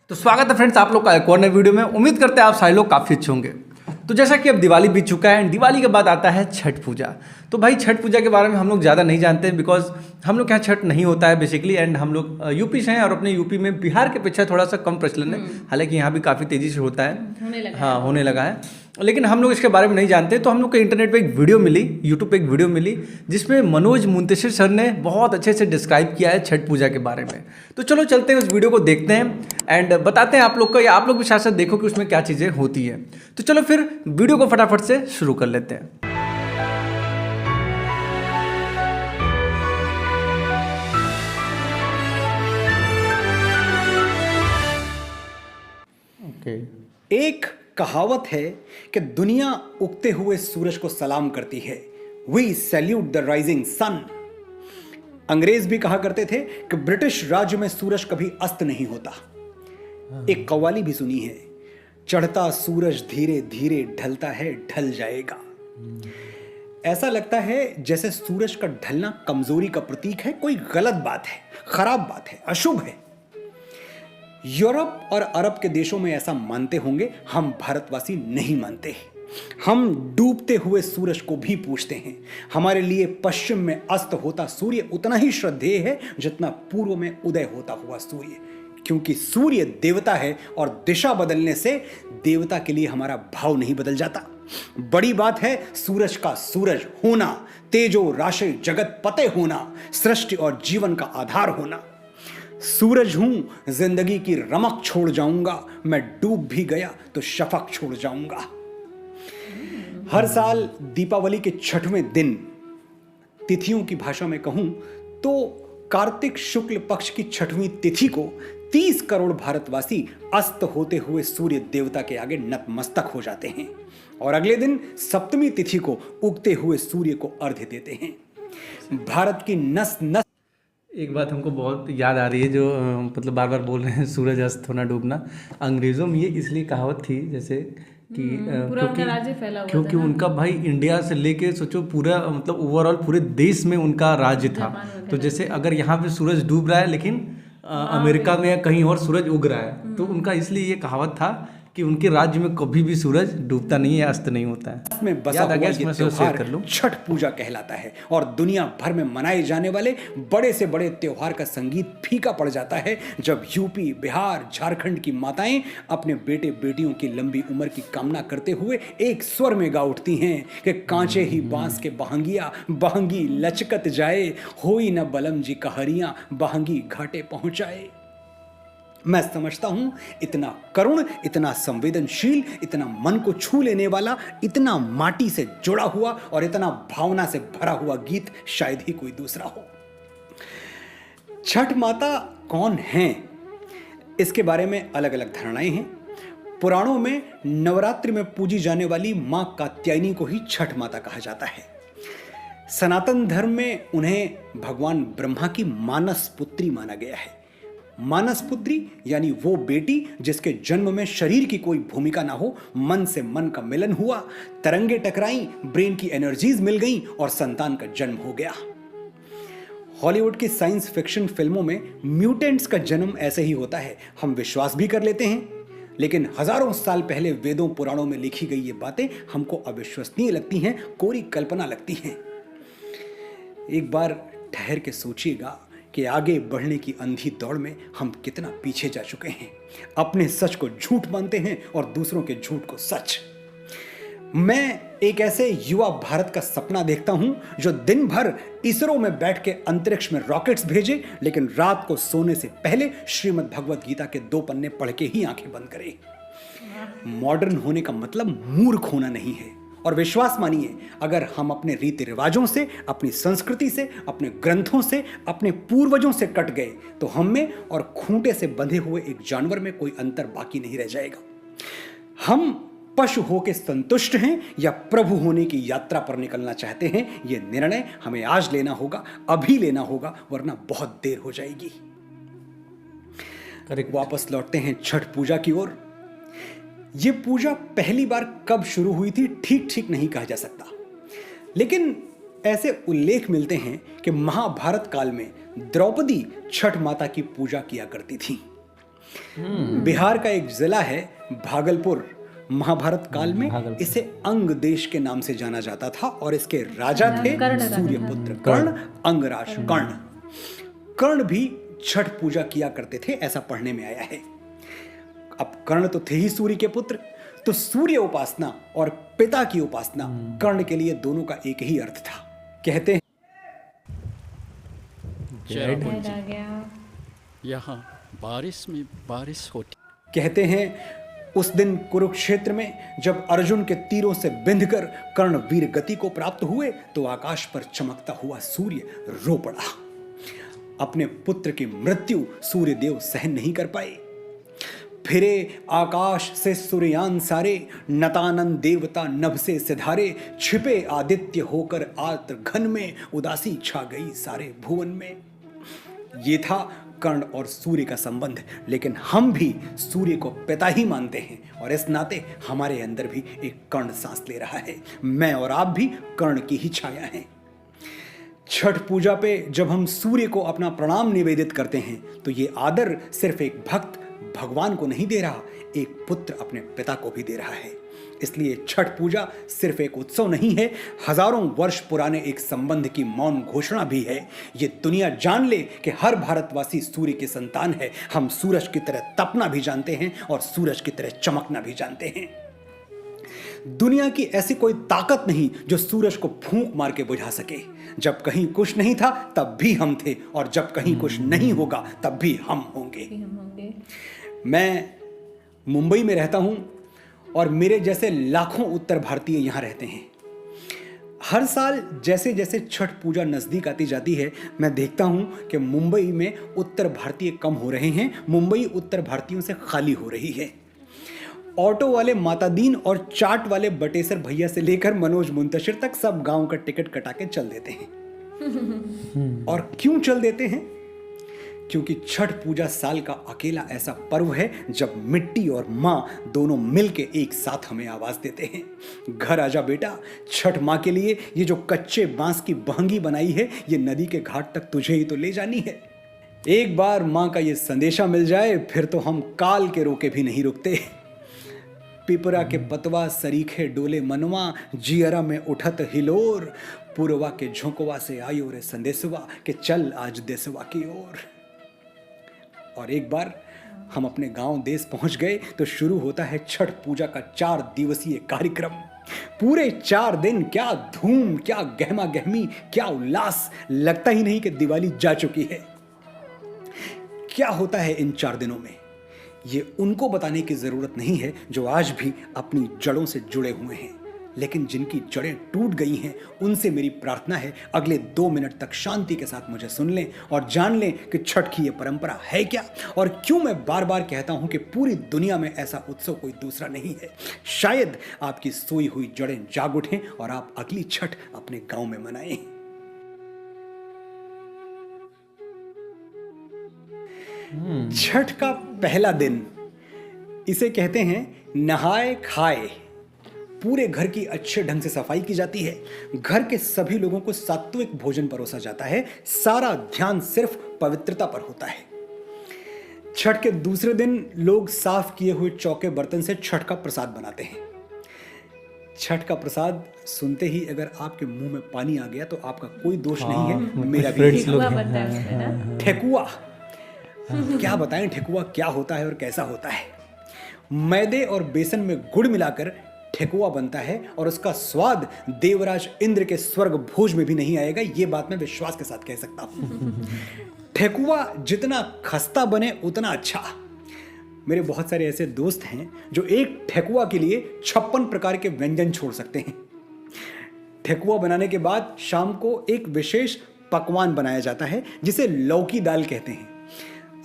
तो स्वागत है फ्रेंड्स आप लोग का एक और नए वीडियो में। उम्मीद करते हैं आप सारे लोग काफ़ी अच्छे होंगे। तो जैसा कि अब दिवाली बीत चुका है एंड दिवाली के बाद आता है छठ पूजा। तो भाई छठ पूजा के बारे में हम लोग ज़्यादा नहीं जानते बिकॉज हम लोग के यहाँ छठ नहीं होता है बेसिकली। एंड हम लोग यूपी से हैं और अपने यूपी में बिहार के पीछे थोड़ा सा कम प्रचलन है, हालांकि यहाँ भी काफ़ी तेज़ी से होता है, होने लगा है। लेकिन हम लोग इसके बारे में नहीं जानते। तो हम लोग को इंटरनेट पे एक वीडियो मिली, यूट्यूब पे एक वीडियो मिली जिसमें मनोज मुंतशिर सर ने बहुत अच्छे से डिस्क्राइब किया है छठ पूजा के बारे में। तो चलो चलते हैं उस वीडियो को देखते हैं एंड बताते हैं आप लोग को, या आप लोग भी शायद देखो कि उसमें क्या चीज़ें होती है। तो चलो फिर वीडियो को फटाफट से शुरू कर लेते हैं। एक कहावत है कि दुनिया उगते हुए सूरज को सलाम करती है। We salute the rising sun. अंग्रेज भी कहा करते थे कि ब्रिटिश राज्य में सूरज कभी अस्त नहीं होता। एक कव्वाली भी सुनी है, चढ़ता सूरज धीरे धीरे ढलता है, ढल जाएगा। ऐसा लगता है जैसे सूरज का ढलना कमजोरी का प्रतीक है, कोई गलत बात है, खराब बात है, अशुभ है। यूरोप और अरब के देशों में ऐसा मानते होंगे, हम भारतवासी नहीं मानते। हम डूबते हुए सूरज को भी पूछते हैं। हमारे लिए पश्चिम में अस्त होता सूर्य उतना ही श्रद्धेय है जितना पूर्व में उदय होता हुआ सूर्य, क्योंकि सूर्य देवता है और दिशा बदलने से देवता के लिए हमारा भाव नहीं बदल जाता। बड़ी बात है सूरज का सूरज होना, तेजो राशि जगत पते होना, सृष्टि और जीवन का आधार होना। सूरज हूं, जिंदगी की रमक छोड़ जाऊंगा, मैं डूब भी गया तो शफक छोड़ जाऊंगा। हर साल दीपावली के छठवें दिन, तिथियों की भाषा में कहूं तो कार्तिक शुक्ल पक्ष की छठवीं तिथि को 30 करोड़ भारतवासी अस्त होते हुए सूर्य देवता के आगे नतमस्तक हो जाते हैं और अगले दिन सप्तमी तिथि को उगते हुए सूर्य को अर्घ्य देते हैं। भारत की नस नस एक बात हमको बहुत याद आ रही है, जो मतलब बार बार बोल रहे हैं सूरज अस्त होना डूबना। अंग्रेज़ों में ये इसलिए कहावत थी जैसे कि क्योंकि उनका भाई इंडिया से लेके सोचो पूरा मतलब ओवरऑल पूरे देश में उनका राज्य था। तो जैसे अगर यहाँ पे सूरज डूब रहा है लेकिन अमेरिका में या कहीं और सूरज उग रहा है, तो उनका इसलिए ये कहावत था कि उनके राज्य में कभी भी सूरज डूबता नहीं है, अस्त नहीं होता है। में बसा हुआ ये त्योहार छठ पूजा कहलाता है और दुनिया भर में मनाए जाने वाले बड़े से बड़े त्योहार का संगीत फीका पड़ जाता है जब यूपी, बिहार, झारखंड की माताएं अपने बेटे बेटियों की लंबी उम्र की कामना करते हुए एक स्वर में गा उठती हैं कि कांचे ही बांस के बहंगिया, बहंगी लचकत जाए, होई न बलम जी कहरियां, बहंगी घाटे पहुंचाए। मैं समझता हूं इतना करुण, इतना संवेदनशील, इतना मन को छू लेने वाला, इतना माटी से जुड़ा हुआ और इतना भावना से भरा हुआ गीत शायद ही कोई दूसरा हो। छठ माता कौन हैं, इसके बारे में अलग अलग धारणाएं हैं। पुराणों में नवरात्रि में पूजी जाने वाली मां कात्यायनी को ही छठ माता कहा जाता है। सनातन धर्म में उन्हें भगवान ब्रह्मा की मानस पुत्री माना गया है। मानस पुत्री यानी वो बेटी जिसके जन्म में शरीर की कोई भूमिका ना हो, मन से मन का मिलन हुआ, तरंगे टकराई, ब्रेन की एनर्जीज मिल गई और संतान का जन्म हो गया। हॉलीवुड की साइंस फिक्शन फिल्मों में म्यूटेंट्स का जन्म ऐसे ही होता है, हम विश्वास भी कर लेते हैं। लेकिन हजारों साल पहले वेदों पुराणों में लिखी गई ये बातें हमको अविश्वसनीय लगती हैं, कोरी कल्पना लगती हैं। एक बार ठहर के सोचिएगा कि आगे बढ़ने की अंधी दौड़ में हम कितना पीछे जा चुके हैं। अपने सच को झूठ मानते हैं और दूसरों के झूठ को सच। मैं एक ऐसे युवा भारत का सपना देखता हूं जो दिन भर इसरो में बैठ के अंतरिक्ष में रॉकेट्स भेजे, लेकिन रात को सोने से पहले श्रीमद् भगवत गीता के 2 पन्ने पढ़ के ही आंखें बंद करे। मॉडर्न होने का मतलब मूर्ख होना नहीं है। और विश्वास मानिए, अगर हम अपने रीति रिवाजों से, अपनी संस्कृति से, अपने ग्रंथों से, अपने पूर्वजों से कट गए तो हम में और खूंटे से बंधे हुए एक जानवर में कोई अंतर बाकी नहीं रह जाएगा। हम पशु होकर संतुष्ट हैं या प्रभु होने की यात्रा पर निकलना चाहते हैं, यह निर्णय हमें आज लेना होगा, अभी लेना होगा, वरना बहुत देर हो जाएगी। वापस लौटते हैं छठ पूजा की ओर। यह पूजा पहली बार कब शुरू हुई थी ठीक नहीं कहा जा सकता, लेकिन ऐसे उल्लेख मिलते हैं कि महाभारत काल में द्रौपदी छठ माता की पूजा किया करती थी। बिहार का एक जिला है भागलपुर। महाभारत काल में इसे अंग देश के नाम से जाना जाता था और इसके राजा थे सूर्यपुत्र कर्ण, अंगराज कर्ण। कर्ण भी छठ पूजा किया करते थे, ऐसा पढ़ने में आया है। अब कर्ण तो थे ही सूर्य के पुत्र, तो सूर्य उपासना और पिता की उपासना कर्ण के लिए दोनों का एक ही अर्थ था। कहते हैं यहाँ बारिश में बारिश होती। कहते हैं उस दिन कुरुक्षेत्र में जब अर्जुन के तीरों से बिंधकर कर्ण वीर गति को प्राप्त हुए तो आकाश पर चमकता हुआ सूर्य रो पड़ा। अपने पुत्र की मृत्यु सूर्यदेव सहन नहीं कर पाए। फिरे आकाश से सूर्यान सारे, नतानन देवता नभ से सिधारे, छिपे आदित्य होकर आर्द्र घन में, उदासी छा गई सारे भुवन में। ये था कर्ण और सूर्य का संबंध, लेकिन हम भी सूर्य को पिता ही मानते हैं और इस नाते हमारे अंदर भी एक कर्ण सांस ले रहा है। मैं और आप भी कर्ण की ही छाया हैं। छठ पूजा पे जब हम सूर्य को अपना प्रणाम निवेदित करते हैं तो ये आदर सिर्फ एक भक्त भगवान को नहीं दे रहा, एक पुत्र अपने पिता को भी दे रहा है। इसलिए छठ पूजा सिर्फ एक उत्सव नहीं है, हजारों वर्ष पुराने एक संबंध की मौन घोषणा भी है। ये दुनिया जान ले कि हर भारतवासी सूर्य के संतान है। हम सूरज की तरह तपना भी जानते हैं और सूरज की तरह चमकना भी जानते हैं। दुनिया की ऐसी कोई ताकत नहीं जो सूरज को फूंक मार के बुझा सके। जब कहीं कुछ नहीं था तब भी हम थे और जब कहीं कुछ नहीं होगा तब भी हम होंगे। मैं मुंबई में रहता हूं और मेरे जैसे लाखों उत्तर भारतीय यहां रहते हैं। हर साल जैसे जैसे छठ पूजा नजदीक आती जाती है मैं देखता हूं कि मुंबई में उत्तर भारतीय कम हो रहे हैं, मुंबई उत्तर भारतीयों से खाली हो रही है। ऑटो वाले मातादीन और चाट वाले बटेसर भैया से लेकर मनोज मुंतशिर तक सब गांव का टिकट कटा के चल देते हैं। और क्यों चल देते हैं? क्योंकि छठ पूजा साल का अकेला ऐसा पर्व है जब मिट्टी और माँ दोनों मिलके एक साथ हमें आवाज देते हैं, घर आजा बेटा, छठ माँ के लिए ये जो कच्चे बांस की बहंगी बनाई है ये नदी के घाट तक तुझे ही तो ले जानी है। एक बार माँ का ये संदेशा मिल जाए फिर तो हम काल के रोके भी नहीं रुकते। पिपरा के पतवा सरीखे डोले मनवा, जियरा में उठत हिलोर, पुरवा के झोंकवा से आयो रे संदेशवा के चल आज देशवा की ओर। और एक बार हम अपने गांव देश पहुंच गए तो शुरू होता है छठ पूजा का 4 दिवसीय कार्यक्रम। पूरे 4 दिन क्या धूम, क्या गहमा गहमी, क्या उल्लास, लगता ही नहीं कि दिवाली जा चुकी है। क्या होता है इन 4 दिनों में ये उनको बताने की जरूरत नहीं है जो आज भी अपनी जड़ों से जुड़े हुए हैं, लेकिन जिनकी जड़ें टूट गई हैं उनसे मेरी प्रार्थना है अगले 2 मिनट तक शांति के साथ मुझे सुन लें और जान लें कि छठ की ये परंपरा है क्या और क्यों मैं बार बार कहता हूं कि पूरी दुनिया में ऐसा उत्सव कोई दूसरा नहीं है। शायद आपकी सोई हुई जड़ें जाग उठें और आप अगली छठ अपने गांव में मनाएं। छठ का पहला दिन इसे कहते हैं नहाए खाए। पूरे घर की अच्छे ढंग से सफाई की जाती है, घर के सभी लोगों को सात्विक भोजन परोसा जाता है, सारा ध्यान सिर्फ पवित्रता पर होता है। छठ के दूसरे दिन लोग साफ किए हुए चौके बर्तन से छठ का प्रसाद बनाते हैं। छठ का प्रसाद सुनते ही अगर आपके मुंह में पानी आ गया तो आपका कोई दोष नहीं है, मेरा भी नहीं। ठेकुआ, क्या बताएं ठेकुआ क्या होता है और कैसा होता है। मैदे और बेसन में गुड़ मिलाकर ठेकुआ बनता है और उसका स्वाद देवराज इंद्र के स्वर्ग भोज में भी नहीं आएगा, ये बात मैं विश्वास के साथ कह सकता हूं। ठेकुआ जितना खस्ता बने उतना अच्छा। मेरे बहुत सारे ऐसे दोस्त हैं जो एक ठेकुआ के लिए 56 प्रकार के व्यंजन छोड़ सकते हैं। ठेकुआ बनाने के बाद शाम को एक विशेष पकवान बनाया जाता है जिसे लौकी दाल कहते हैं।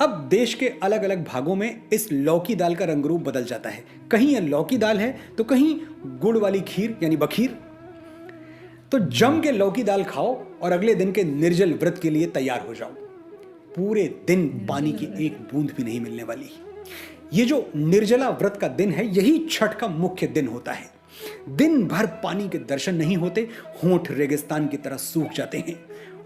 अब देश के अलग अलग भागों में इस लौकी दाल का रंग रूप बदल जाता है, कहीं यह लौकी दाल है तो कहीं गुड़ वाली खीर यानी बखीर। तो जम के लौकी दाल खाओ और अगले दिन के निर्जल व्रत के लिए तैयार हो जाओ। पूरे दिन पानी की एक बूंद भी नहीं मिलने वाली। ये जो निर्जला व्रत का दिन है यही छठ का मुख्य दिन होता है। दिन भर पानी के दर्शन नहीं होते, होंठ रेगिस्तान की तरह सूख जाते हैं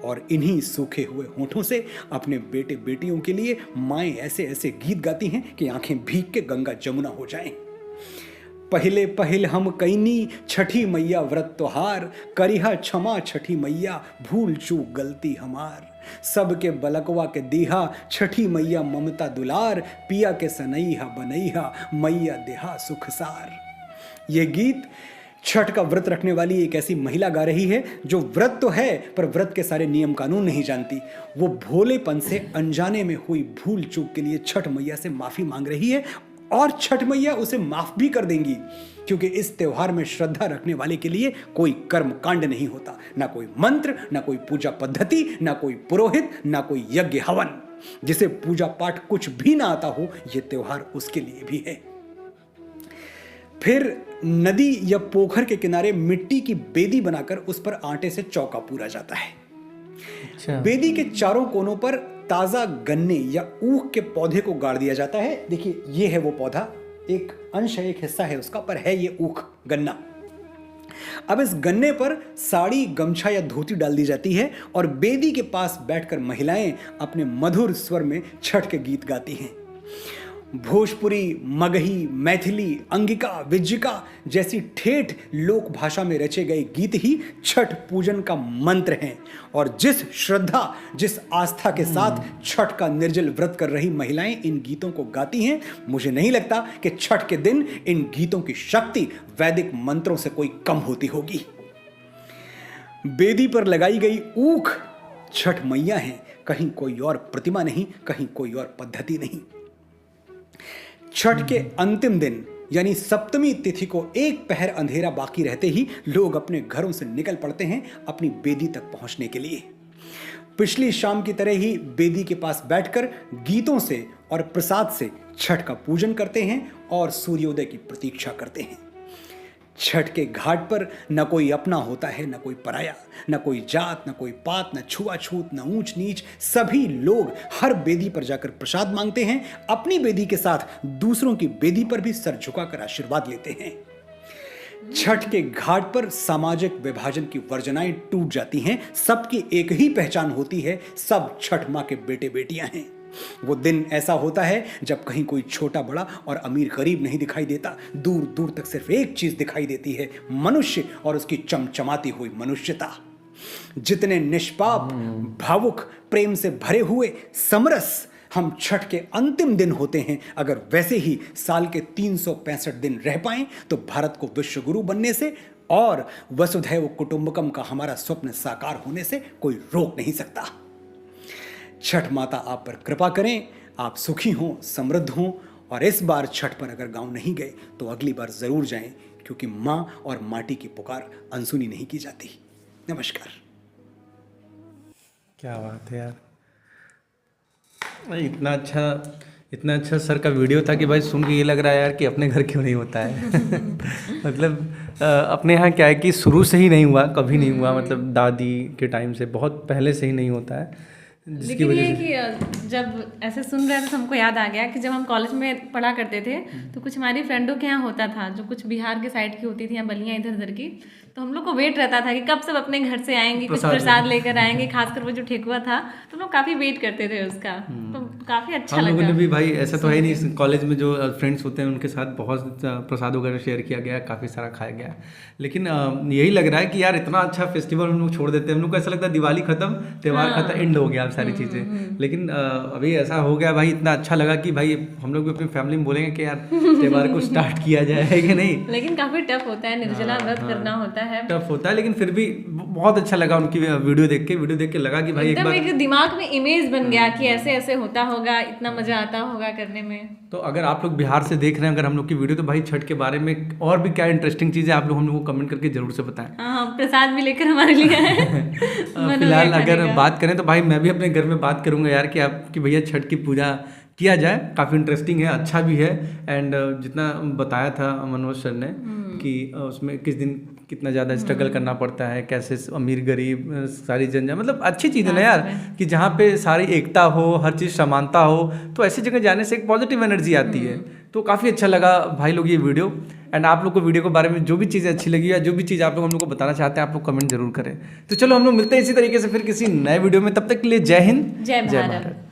और इन्हीं सूखे हुए होठों से अपने बेटे बेटियों के लिए माएं ऐसे ऐसे गीत गाती हैं कि आंखें भीग के गंगा जमुना हो जाएं। पहले पहल हम कैनी छठी मैया व्रत त्योहार, करिहा क्षमा छठी मैया भूल चूक गलती हमार। सबके बलकवा के दीहा छठी मैया ममता दुलार, पिया के सनैहा बनैहा मैया देहा सुखसार। ये गीत छठ का व्रत रखने वाली एक ऐसी महिला गा रही है जो व्रत तो है पर व्रत के सारे नियम कानून नहीं जानती। वो भोलेपन से अनजाने में हुई भूल चूक के लिए छठ मैया से माफी मांग रही है और छठ मैया उसे माफ भी कर देंगी, क्योंकि इस त्योहार में श्रद्धा रखने वाले के लिए कोई कर्म कांड नहीं होता, ना कोई मंत्र, ना कोई पूजा पद्धति, ना कोई पुरोहित, ना कोई यज्ञ हवन। जिसे पूजा पाठ कुछ भी ना आता हो, यह त्योहार उसके लिए भी है। फिर नदी या पोखर के किनारे मिट्टी की बेदी बनाकर उस पर आटे से चौका पूरा जाता है। अच्छा। बेदी के चारों कोनों पर ताजा गन्ने या ऊख के पौधे को गाड़ दिया जाता है। देखिए ये है वो पौधा, एक अंश है, एक हिस्सा है उसका, पर है ये ऊख गन्ना। अब इस गन्ने पर साड़ी, गमछा या धोती डाल दी जाती है और बेदी के पास बैठकर महिलाएं अपने मधुर स्वर में छठ के गीत गाती हैं। भोजपुरी, मगही, मैथिली, अंगिका, विज्जिका जैसी ठेठ लोक भाषा में रचे गए गीत ही छठ पूजन का मंत्र हैं। और जिस श्रद्धा, जिस आस्था के साथ छठ का निर्जल व्रत कर रही महिलाएं इन गीतों को गाती हैं, मुझे नहीं लगता कि छठ के दिन इन गीतों की शक्ति वैदिक मंत्रों से कोई कम होती होगी। बेदी पर लगाई गई ऊख छठ मैया हैं, कहीं कोई और प्रतिमा नहीं, कहीं कोई और पद्धति नहीं। छठ के अंतिम दिन यानी सप्तमी तिथि को एक पहर अंधेरा बाकी रहते ही लोग अपने घरों से निकल पड़ते हैं अपनी बेदी तक पहुंचने के लिए। पिछली शाम की तरह ही बेदी के पास बैठकर गीतों से और प्रसाद से छठ का पूजन करते हैं और सूर्योदय की प्रतीक्षा करते हैं। छठ के घाट पर न कोई अपना होता है, न कोई पराया, न कोई जात, न कोई पात, न छुआछूत, न ऊंच नीच। सभी लोग हर बेदी पर जाकर प्रसाद मांगते हैं, अपनी बेदी के साथ दूसरों की बेदी पर भी सर झुकाकर आशीर्वाद लेते हैं। छठ के घाट पर सामाजिक विभाजन की वर्जनाएं टूट जाती हैं। सबकी एक ही पहचान होती है, सब छठ मां के बेटे बेटियां हैं। वो दिन ऐसा होता है जब कहीं कोई छोटा बड़ा और अमीर गरीब नहीं दिखाई देता, दूर दूर तक सिर्फ एक चीज दिखाई देती है, मनुष्य और उसकी चमचमाती हुई मनुष्यता। जितने निष्पाप, भावुक, प्रेम से भरे हुए, समरस हम छठ के अंतिम दिन होते हैं, अगर वैसे ही साल के 365 दिन रह पाएं तो भारत को विश्व गुरु बनने से और वसुधैव कुटुंबकम का हमारा स्वप्न साकार होने से कोई रोक नहीं सकता। छठ माता आप पर कृपा करें, आप सुखी हों, समृद्ध हों, और इस बार छठ पर अगर गांव नहीं गए तो अगली बार जरूर जाएं, क्योंकि मां और माटी की पुकार अनसुनी नहीं की जाती। नमस्कार। क्या बात है यार, इतना अच्छा सर का वीडियो था कि भाई सुन के ये लग रहा है यार कि अपने घर क्यों नहीं होता है। मतलब अपने यहाँ क्या है कि शुरू से ही नहीं हुआ, कभी नहीं हुआ, मतलब दादी के टाइम से बहुत पहले से ही नहीं होता है। लेकिन ये कि जब ऐसे सुन रहे थे तो हमको याद आ गया कि जब हम कॉलेज में पढ़ा करते थे तो कुछ हमारी फ्रेंडों के यहाँ होता था, जो कुछ बिहार के साइड की होती थी या बलियाँ इधर उधर की, तो हम लोग को वेट रहता था कि कब सब अपने घर से आएंगे, कुछ प्रसाद लेकर आएंगे। खासकर वो जो ठेकुआ था तो हम लोग काफ़ी वेट करते थे उसका, तो काफ़ी अच्छा लगा। हम लोगों ने भी भाई, ऐसा तो है नहीं, कॉलेज में जो फ्रेंड्स होते हैं उनके साथ बहुत प्रसाद वगैरह शेयर किया गया, काफ़ी सारा खाया गया। लेकिन यही लग रहा है कि यार इतना अच्छा फेस्टिवल हम लोग छोड़ देते हैं। हम लोग को ऐसा लगता है दिवाली खत्म, त्यौहार खत्म, एंड हो गया सारी चीज़ें। लेकिन अभी ऐसा हो गया भाई, इतना अच्छा लगा कि भाई हम लोग भी अपनी फैमिली में बोलेंगे कि यार त्यौहार को स्टार्ट किया जाए, है कि नहीं। लेकिन काफ़ी टफ होता है, निर्जला व्रत करना होता है, टफ होता है, लेकिन फिर भी बहुत अच्छा लगा उनकी वीडियो देख के लगा कि भाई एकदम एक दिमाग में इमेज बन गया कि ऐसे ऐसे होता होगा, इतना मजा आता होगा करने में। तो अगर आप लोग बिहार से देख रहे हैं अगर हम लोग की वीडियो, तो भाई छठ के बारे में और भी क्या इंटरेस्टिंग चीज़ें आप लोग हम लोग को कमेंट करके जरूर से बताएं। हाँ, प्रसाद भी लेकर हमारे लिए है। फिलहाल अगर बात करें तो भाई मैं भी अपने घर में बात करूंगा यार कि भैया छठ की पूजा किया जाए, काफ़ी इंटरेस्टिंग है, अच्छा भी है। एंड जितना बताया था मनोज सर ने कि उसमें किस दिन कितना ज़्यादा स्ट्रगल करना पड़ता है, कैसे अमीर गरीब सारी जनजा, मतलब अच्छी चीज़ है ना यार, कि जहाँ पे सारी एकता हो, हर चीज़ समानता हो, तो ऐसी जगह जाने से एक पॉजिटिव एनर्जी आती है तो काफ़ी अच्छा लगा भाई लोग ये वीडियो। एंड आप लोग को वीडियो के बारे में जो भी चीज़ें अच्छी लगी या जो भी चीज़ आप लोग हम लोग को बताना चाहते हैं आप लोग कमेंट जरूर करें। तो चलो हम लोग मिलते हैं इसी तरीके से फिर किसी नए वीडियो में, तब तक के लिए जय हिंद जय भारत।